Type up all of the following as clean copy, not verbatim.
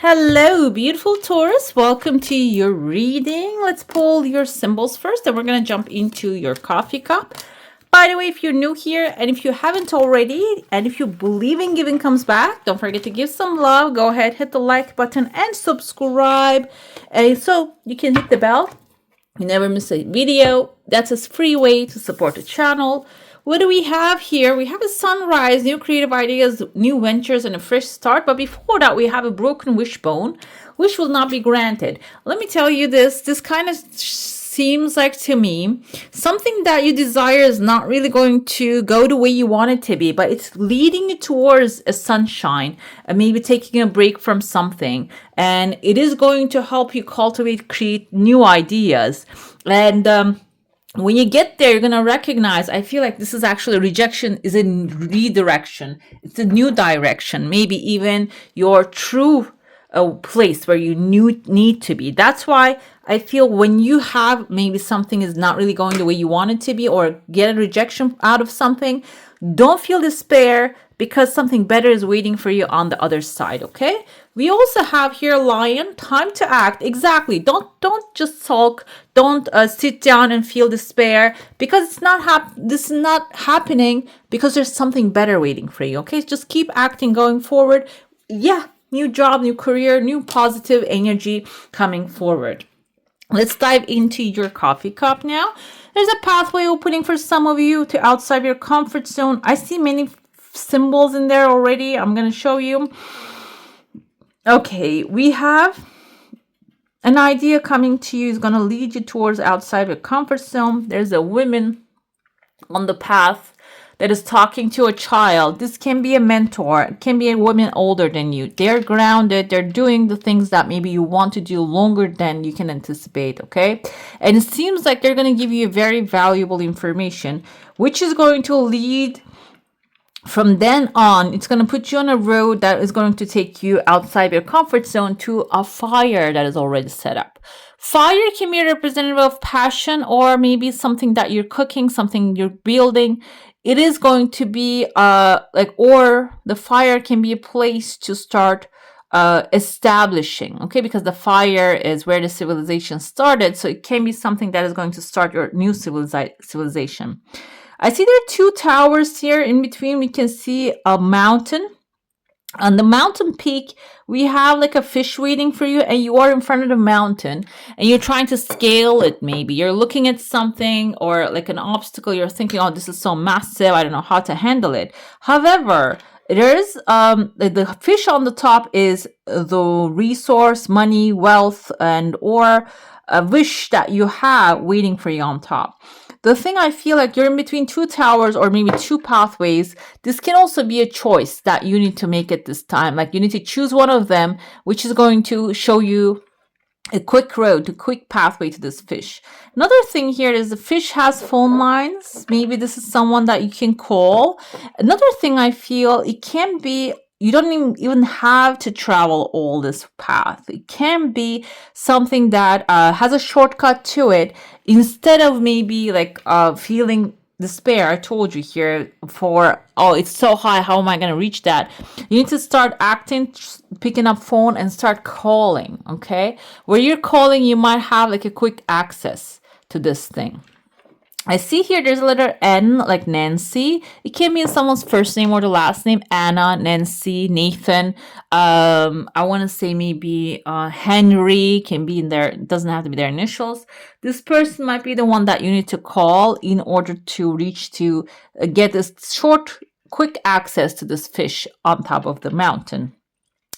Hello, beautiful Taurus. Welcome to your reading. Let's pull your symbols first, and we're going to jump into your coffee cup. By the way, if you're new here and if you haven't already, and if you believe in giving comes back, don't forget to give some love. Go ahead, hit the like button and subscribe. And so you can hit the bell. You never miss a video. That's a free way to support the channel. What do we have here? We have a sunrise, new creative ideas, new ventures, and a fresh start. But before that, we have a broken wishbone, which will not be granted. Let me tell you this. This kind of seems like to me something that you desire is not really going to go the way you want it to be, but it's leading you towards a sunshine and maybe taking a break from something. And it is going to help you cultivate, create new ideas. And, when you get there, you're going to recognize, I feel like this is actually rejection is a redirection. It's a new direction, maybe even your true place where you need to be. That's why I feel when you have maybe something is not really going the way you want it to be or get a rejection out of something, don't feel despair because something better is waiting for you on the other side, okay? We also have here Lion, time to act. Exactly. Don't just sulk. Don't sit down and feel despair because this is not happening because there's something better waiting for you, okay? Just keep acting going forward. Yeah, new job, new career, new positive energy coming forward. Let's dive into your coffee cup now. There's a pathway opening for some of you to outside your comfort zone. I see many symbols in there already. I'm going to show you. Okay, we have an idea coming to you is going to lead you towards outside your comfort zone. There's a woman on the path that is talking to a child. This can be a mentor. It can be a woman older than you. They're grounded. They're doing the things that maybe you want to do longer than you can anticipate, okay? And it seems like they're going to give you very valuable information, which is going to lead from then on, it's going to put you on a road that is going to take you outside your comfort zone to a fire that is already set up. Fire can be a representative of passion or maybe something that you're cooking, something you're building. It is going to be or the fire can be a place to start establishing, okay? Because the fire is where the civilization started. So it can be something that is going to start your new civilization. I see there are two towers here. In between, we can see a mountain. On the mountain peak, we have like a fish waiting for you, and you are in front of the mountain, and you're trying to scale it maybe. You're looking at something or like an obstacle. You're thinking, oh, this is so massive. I don't know how to handle it. However, there's the fish on the top is the resource, money, wealth, and or a wish that you have waiting for you on top. The thing I feel like you're in between two towers or maybe two pathways. This can also be a choice that you need to make at this time. Like you need to choose one of them, which is going to show you a quick road, a quick pathway to this fish. Another thing here is the fish has phone lines. Maybe this is someone that you can call. Another thing I feel it can be you don't even have to travel all this path. It can be something that has a shortcut to it instead of maybe like feeling despair. I told you here for, oh, it's so high. How am I going to reach that? You need to start acting, picking up phone and start calling. Okay. Where you're calling, you might have like a quick access to this thing. I see here there's a letter N, like Nancy. It can be someone's first name or the last name. Anna, Nancy, Nathan. I want to say maybe Henry can be in there. It doesn't have to be their initials. This person might be the one that you need to call in order to reach to get this short, quick access to this fish on top of the mountain.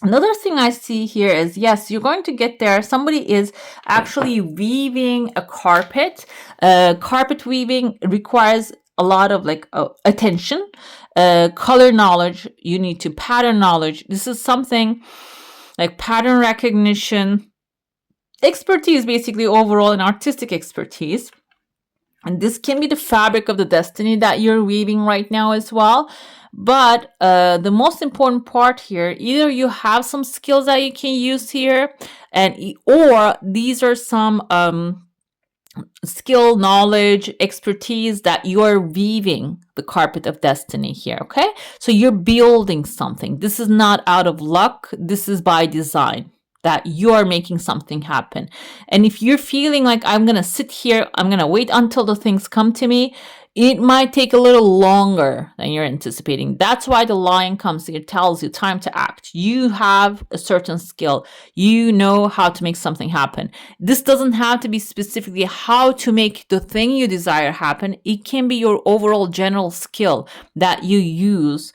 Another thing I see here is, yes, you're going to get there. Somebody is actually weaving a carpet. Carpet weaving requires a lot of like attention, color knowledge. You need to pattern knowledge. This is something like pattern recognition, expertise, basically overall, and artistic expertise. And this can be the fabric of the destiny that you're weaving right now as well. But the most important part here, either you have some skills that you can use here, or these are some skill, knowledge, expertise that you're weaving the carpet of destiny here, okay? So you're building something. This is not out of luck. This is by design that you're making something happen. And if you're feeling like I'm going to sit here, I'm going to wait until the things come to me, it might take a little longer than you're anticipating. That's why the lion comes here, tells you time to act. You have a certain skill. You know how to make something happen. This doesn't have to be specifically how to make the thing you desire happen. It can be your overall general skill that you use,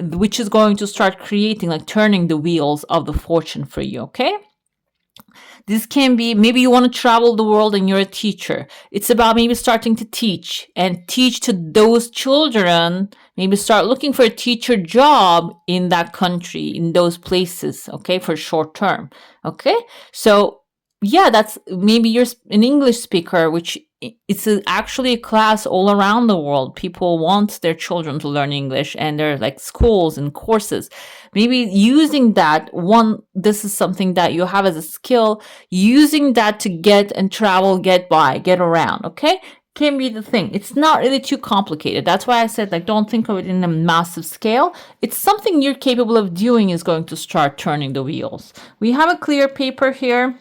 which is going to start creating, like turning the wheels of the fortune for you, okay? This can be, maybe you want to travel the world and you're a teacher. It's about maybe starting to teach and teach to those children. Maybe start looking for a teacher job in that country, in those places, okay, for short term. Okay. So yeah, that's maybe you're an English speaker, which it's actually a class all around the world. People want their children to learn English, and there are like schools and courses. Maybe using that one, this is something that you have as a skill, using that to get and travel, get by, get around, okay? Can be the thing. It's not really too complicated. That's why I said, like, don't think of it in a massive scale. It's something you're capable of doing is going to start turning the wheels. We have a clear paper here.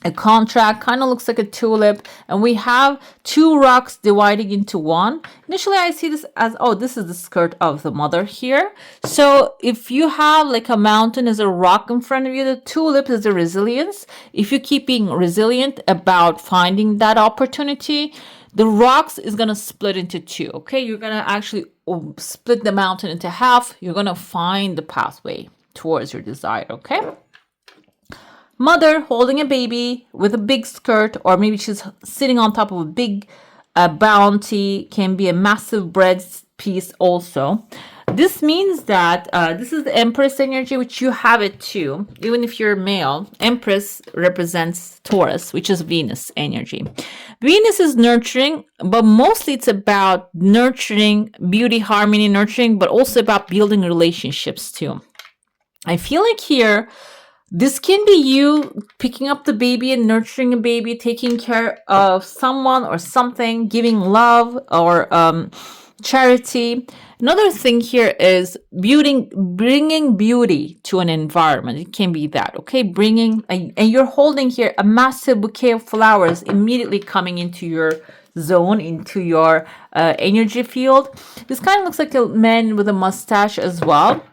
A contract, kind of looks like a tulip, and we have two rocks dividing into one. Initially, I see this as, oh, this is the skirt of the mother here. So if you have like a mountain as a rock in front of you, the tulip is the resilience. If you keep being resilient about finding that opportunity, the rocks is going to split into two, okay? You're going to actually split the mountain into half. You're going to find the pathway towards your desire, okay? Mother holding a baby with a big skirt, or maybe she's sitting on top of a big bounty, can be a massive bread piece also. This means that this is the Empress energy, which you have it too, even if you're male. Empress represents Taurus, which is Venus energy. Venus is nurturing, but mostly it's about nurturing, beauty, harmony, nurturing, but also about building relationships too. I feel like here, this can be you picking up the baby and nurturing a baby, taking care of someone or something, giving love or charity. Another thing here is bringing beauty to an environment. It can be that, okay? And you're holding here a massive bouquet of flowers immediately coming into your zone, into your energy field. This kind of looks like a man with a mustache as well.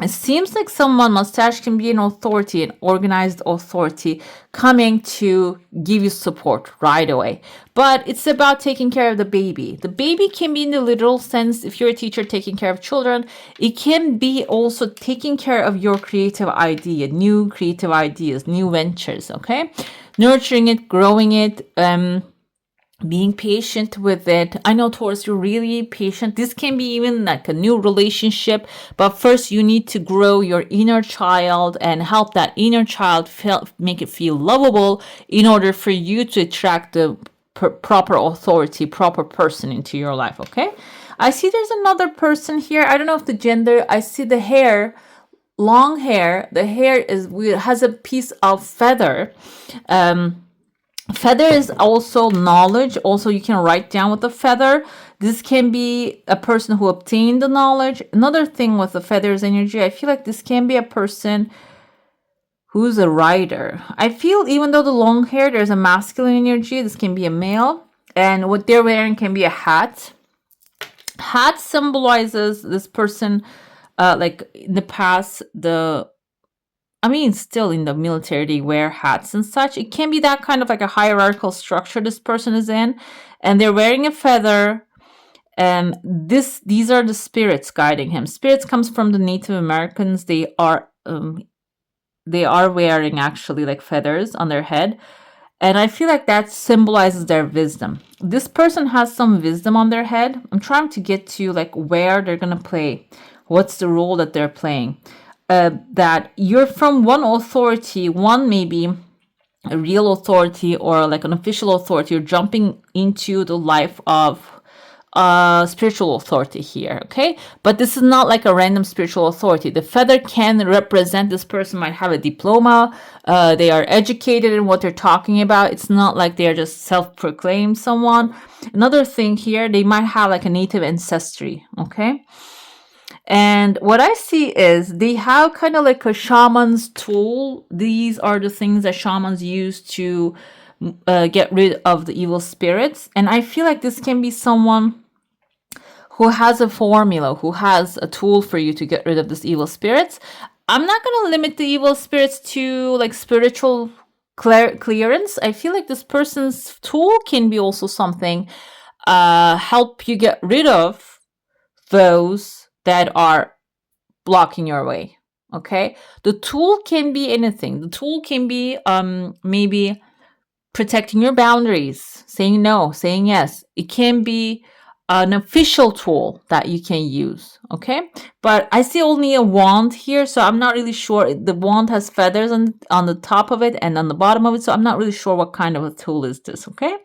It seems like someone, mustache can be an authority, an organized authority coming to give you support right away. But it's about taking care of the baby. The baby can be in the literal sense, if you're a teacher taking care of children. It can be also taking care of your creative idea, new creative ideas, new ventures, okay? Nurturing it, growing it, being patient with it. I know, Taurus, you're really patient. This can be even like a new relationship, but first you need to grow your inner child and help that inner child make it feel lovable in order for you to attract the proper authority, proper person into your life, okay? I see there's another person here. I don't know if the gender, I see the hair, long hair. The hair has a piece of feather. Feather is also knowledge. Also, you can write down with the feather. This can be a person who obtained the knowledge. Another thing with the feathers energy, I feel like this can be a person who's a writer. I feel even though the long hair, there's a masculine energy. This can be a male. And what they're wearing can be a hat. Hat symbolizes this person, like in the past, still in the military, they wear hats and such. It can be that kind of like a hierarchical structure this person is in, and they're wearing a feather. These are the spirits guiding him. Spirits comes from the Native Americans. They are wearing actually like feathers on their head, and I feel like that symbolizes their wisdom. This person has some wisdom on their head. I'm trying to get to like where they're gonna play. What's the role that they're playing? That you're from one authority, one maybe a real authority or like an official authority, you're jumping into the life of spiritual authority here, okay? But this is not like a random spiritual authority. The feather can represent this person might have a diploma. They are educated in what they're talking about. It's not like they're just self-proclaimed someone. Another thing here, they might have like a native ancestry, okay? And what I see is they have kind of like a shaman's tool. These are the things that shamans use to get rid of the evil spirits. And I feel like this can be someone who has a formula, who has a tool for you to get rid of this evil spirits. I'm not going to limit the evil spirits to like spiritual clearance. I feel like this person's tool can be also something help you get rid of those that are blocking your way. Okay, the tool can be anything. The tool can be maybe protecting your boundaries, saying no, saying yes. It can be an official tool that you can use, okay? But I see only a wand here, so I'm not really sure. The wand has feathers on the top of it and on the bottom of it, so I'm not really sure what kind of a tool is this, okay?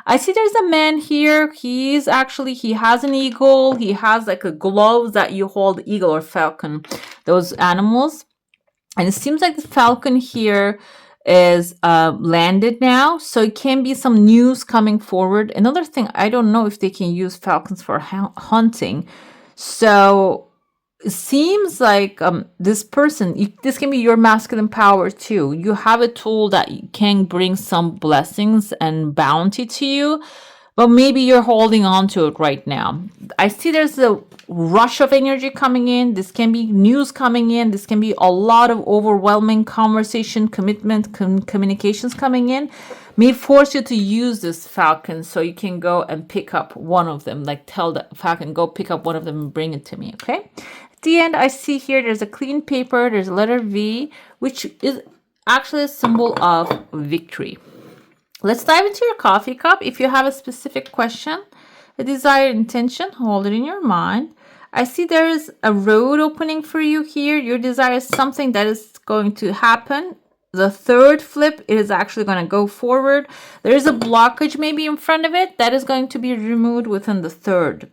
I see there's a man here. He has an eagle. He has like a glove that you hold, eagle or falcon, those animals. And it seems like the falcon here is landed now, so it can be some news coming forward. Another thing, I don't know if they can use falcons for hunting, so it seems like this person, this can be your masculine power too. You have a tool that can bring some blessings and bounty to you, but maybe you're holding on to it right now. I see there's a rush of energy coming in. This can be news coming in. This can be a lot of overwhelming conversation, commitment, communications coming in. May force you to use this falcon so you can go and pick up one of them. Like tell the falcon, go pick up one of them and bring it to me, okay? At the end, I see here there's a clean paper. There's a letter V, which is actually a symbol of victory. Let's dive into your coffee cup. If you have a specific question, a desired intention, hold it in your mind. I see there is a road opening for you here. Your desire is something that is going to happen. The third flip, it is actually going to go forward. There is a blockage maybe in front of it that is going to be removed within the third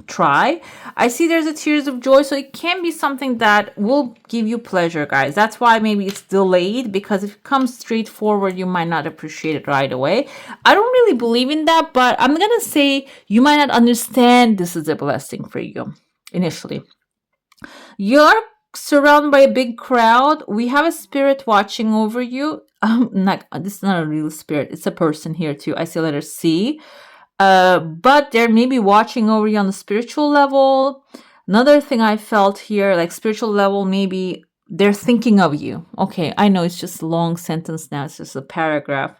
try. I see there's a tears of joy, so it can be something that will give you pleasure, guys. That's why maybe it's delayed, because if it comes straight forward, you might not appreciate it right away. I don't really believe in that, but I'm going to say you might not understand this is a blessing for you initially. You're surrounded by a big crowd. We have a spirit watching over you. This is not a real spirit. It's a person here too. I see letter C. But they're maybe watching over you on the spiritual level. Another thing I felt here, like spiritual level, maybe they're thinking of you. Okay, I know it's just a long sentence now. It's just a paragraph.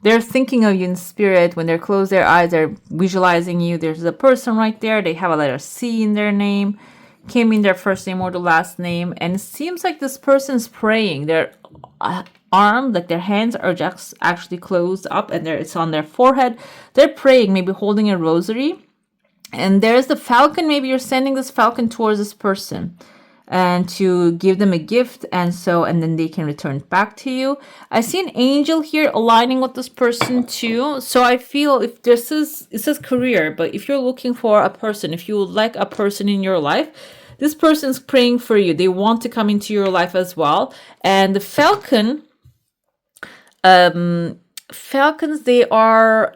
They're thinking of you in spirit. When they close their eyes, they're visualizing you. There's a person right there. They have a letter C in their name. Came in their first name or the last name. And it seems like this person's praying. Their arms, like their hands are just actually closed up and it's on their forehead. They're praying, maybe holding a rosary. And there's the falcon. Maybe you're sending this falcon towards this person and to give them a gift, and then they can return it back to you. I see an angel here aligning with this person too. So I feel if it says career, but if you're looking for a person, if you would like a person in your life, this person's praying for you. They want to come into your life as well. And the falcons, they are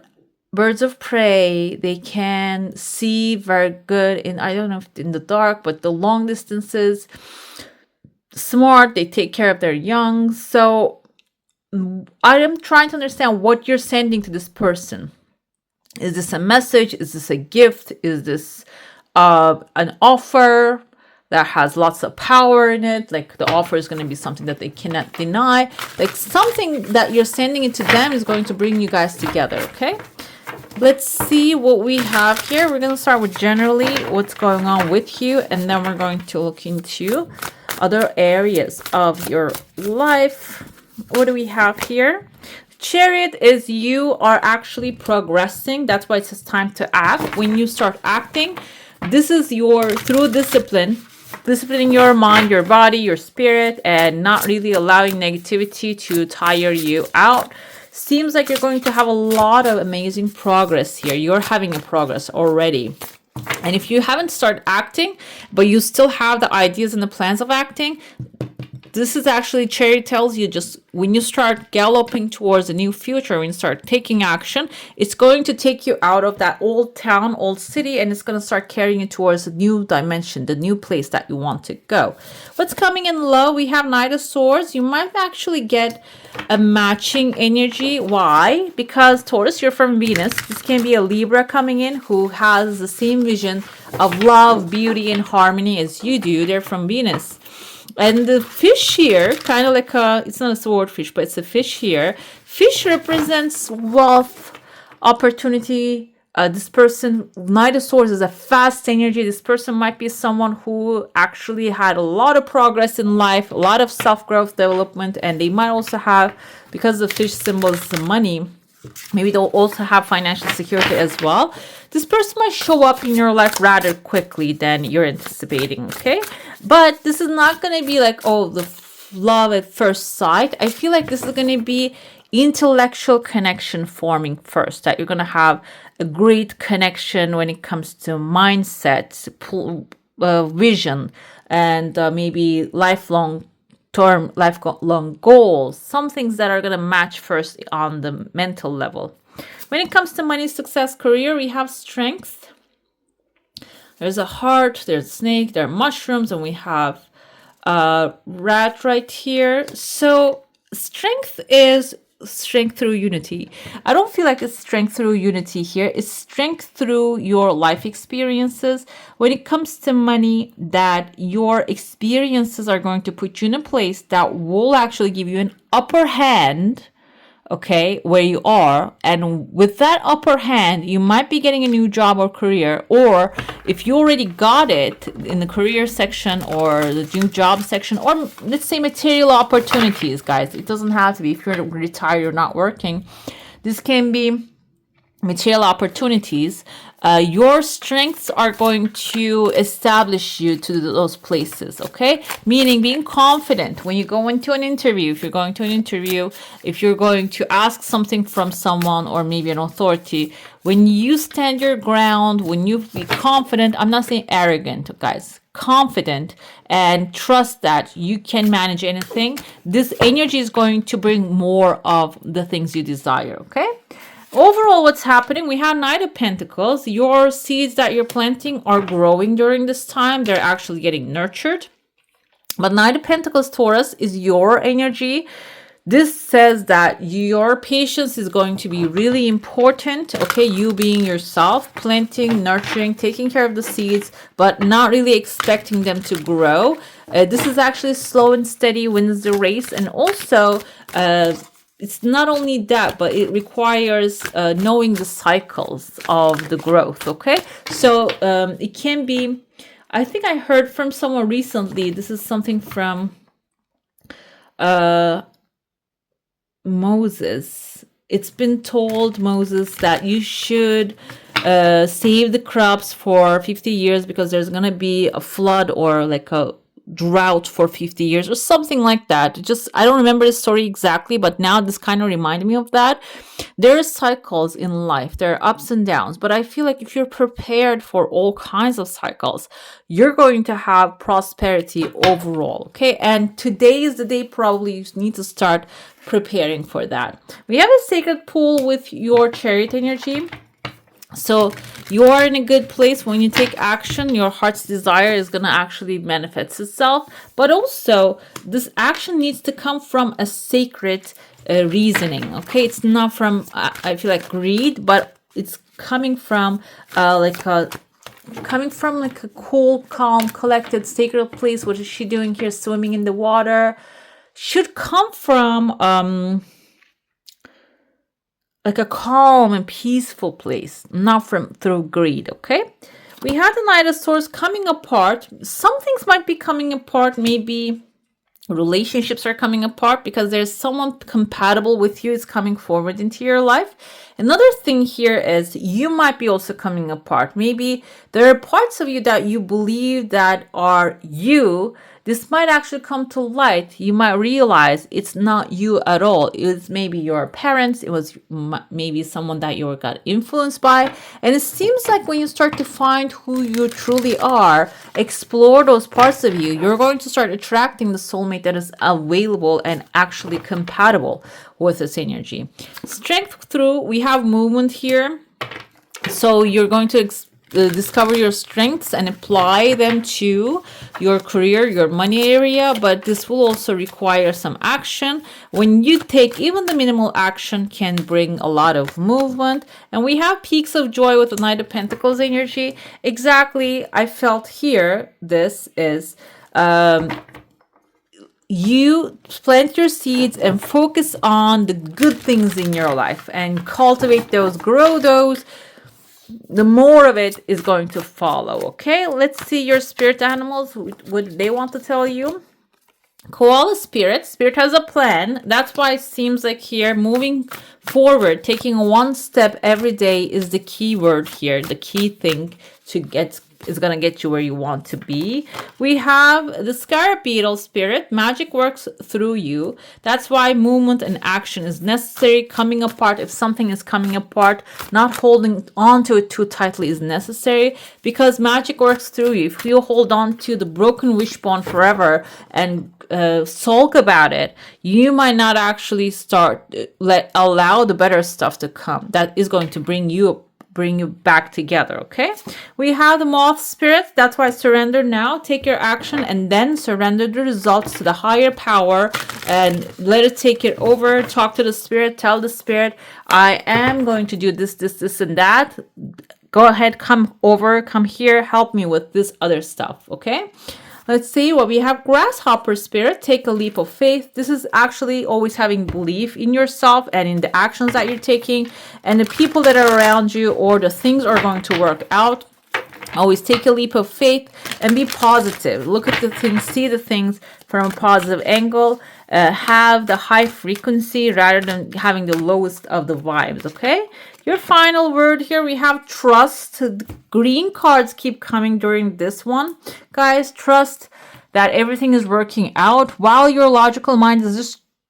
birds of prey. They can see very good in, I don't know if in the dark, but the long distances. Smart, they take care of their young. So I am trying to understand what you're sending to this person. Is this a message? Is this a gift? Is this an offer that has lots of power in it? Like the offer is going to be something that they cannot deny. Like something that you're sending it to them is going to bring you guys together, okay? Let's see what we have here. We're going to start with generally what's going on with you, and then we're going to look into other areas of your life. What do we have here? Chariot is you are actually progressing. That's why it says time to act. When you start acting, this is through disciplining your mind, your body, your spirit, and not really allowing negativity to tire you out. seems like you're going to have a lot of amazing progress here. You're having a progress already. And if you haven't started acting, but you still have the ideas and the plans of acting, this is actually, Cherry tells you, just when you start galloping towards a new future, when you start taking action, it's going to take you out of that old town, old city, and it's going to start carrying you towards a new dimension, the new place that you want to go. What's coming in low? We have Knight of Swords. You might actually get a matching energy. Why? Because Taurus, you're from Venus. This can be a Libra coming in who has the same vision of love, beauty, and harmony as you do. They're from Venus. And the fish here, kind of like it's not a swordfish, but it's a fish here. Fish represents wealth, opportunity. This person, Knight of Swords, is a fast energy. This person might be someone who actually had a lot of progress in life, a lot of self-growth development, and they might also have, because the fish symbol is the money, maybe they'll also have financial security as well. This person might show up in your life rather quickly than you're anticipating, okay? But this is not going to be like, oh, the love at first sight. I feel like this is going to be intellectual connection forming first, that you're going to have a great connection when it comes to mindset, vision, and maybe lifelong goals, some things that are going to match first on the mental level. When it comes to money, success, career, we have strength. There's a heart, there's a snake, there are mushrooms, and we have a rat right here. So strength is strength through unity. I don't feel like it's strength through unity here. It's strength through your life experiences. When it comes to money, that your experiences are going to put you in a place that will actually give you an upper hand, okay, where you are. And with that upper hand, you might be getting a new job or career, or if you already got it in the career section or the new job section, or let's say material opportunities, guys. It doesn't have to be, if you're retired, you're not working. This can be material opportunities. Your strengths are going to establish you to those places, okay? Meaning being confident when you go into an interview. If you're going to an interview, if you're going to ask something from someone or maybe an authority, when you stand your ground, when you be confident, I'm not saying arrogant, guys, confident, and trust that you can manage anything, this energy is going to bring more of the things you desire, okay? Overall, what's happening? We have Knight of Pentacles. Your seeds that you're planting are growing during this time. They're actually getting nurtured. But Knight of Pentacles, Taurus, is your energy. This says that your patience is going to be really important. Okay, you being yourself, planting, nurturing, taking care of the seeds, but not really expecting them to grow. This is actually slow and steady wins the race. And also, it's not only that, but it requires knowing the cycles of the growth, okay? So it can be, I think I heard from someone recently, this is something from Moses. It's been told, Moses, that you should save the crops for 50 years because there's going to be a flood or like a drought for 50 years or something like that. I don't remember the story exactly, but now this kind of reminded me of that. There are cycles in life, there are ups and downs, but I feel like if you're prepared for all kinds of cycles, you're going to have prosperity overall, okay? And today is the day probably you need to start preparing for that. We have a sacred pool with your Chariot energy. So you are in a good place. When you take action, your heart's desire is going to actually manifest itself. But also, this action needs to come from a sacred reasoning. Okay, it's not from, I feel like, greed, but it's coming from like a cool, calm, collected, sacred place. What is she doing here? Swimming in the water. Should come from like a calm and peaceful place, not through greed, okay? We had the Knight of Swords coming apart. Some things might be coming apart. Maybe relationships are coming apart because there's someone compatible with you is coming forward into your life. Another thing here is you might be also coming apart. Maybe there are parts of you that you believe that are you. this might actually come to light. You might realize it's not you at all. It's maybe your parents. It was maybe someone that you got influenced by. And it seems like when you start to find who you truly are, explore those parts of you, you're going to start attracting the soulmate that is available and actually compatible with this energy. Strength through, we have movement here. So you're going to discover your strengths and apply them to your career, your money area, but this will also require some action. When you take even the minimal action can bring a lot of movement. And we have peaks of joy with the Knight of Pentacles energy. Exactly, I felt here, this is you plant your seeds and focus on the good things in your life and cultivate those, grow those. The more of it is going to follow. Okay, let's see your spirit animals. What they want to tell you. Koala spirit has a plan. That's why it seems like here moving forward, taking one step every day is the key word here. The key thing to get is going to get you where you want to be. We have the scarab beetle spirit. Magic works through you. That's why movement and action is necessary. Coming apart, if something is coming apart, not holding on to it too tightly is necessary, because magic works through you. If you hold on to the broken wishbone forever and sulk about it, you might not actually allow the better stuff to come that is going to bring you back together. Okay, we have the moth spirit. That's why surrender now. Take your action and then surrender the results to the higher power and let it take it over. Talk to the spirit. Tell the spirit, I am going to do this and that. Go ahead, come here, help me with this other stuff. Okay, let's see what we have. Grasshopper spirit. Take a leap of faith. This is actually always having belief in yourself and in the actions that you're taking, and the people that are around you or the things are going to work out. Always take a leap of faith and be positive. Look at the things, see the things from a positive angle. Have the high frequency rather than having the lowest of the vibes. Okay, your final word here, we have trust. Green cards keep coming during this one, guys. Trust that everything is working out while your logical mind is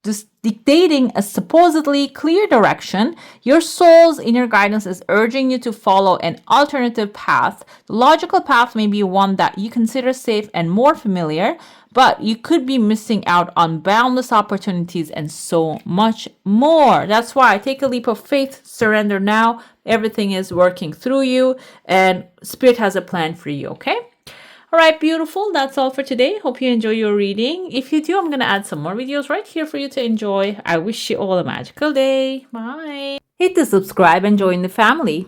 just dictating a supposedly clear direction. Your soul's inner guidance is urging you to follow an alternative path. The logical path may be one that you consider safe and more familiar, but you could be missing out on boundless opportunities and so much more. That's why take a leap of faith, surrender now. Everything is working through you and Spirit has a plan for you, okay? All right, beautiful. That's all for today. Hope you enjoy your reading. If you do, I'm going to add some more videos right here for you to enjoy. I wish you all a magical day. Bye. Hit the subscribe and join the family.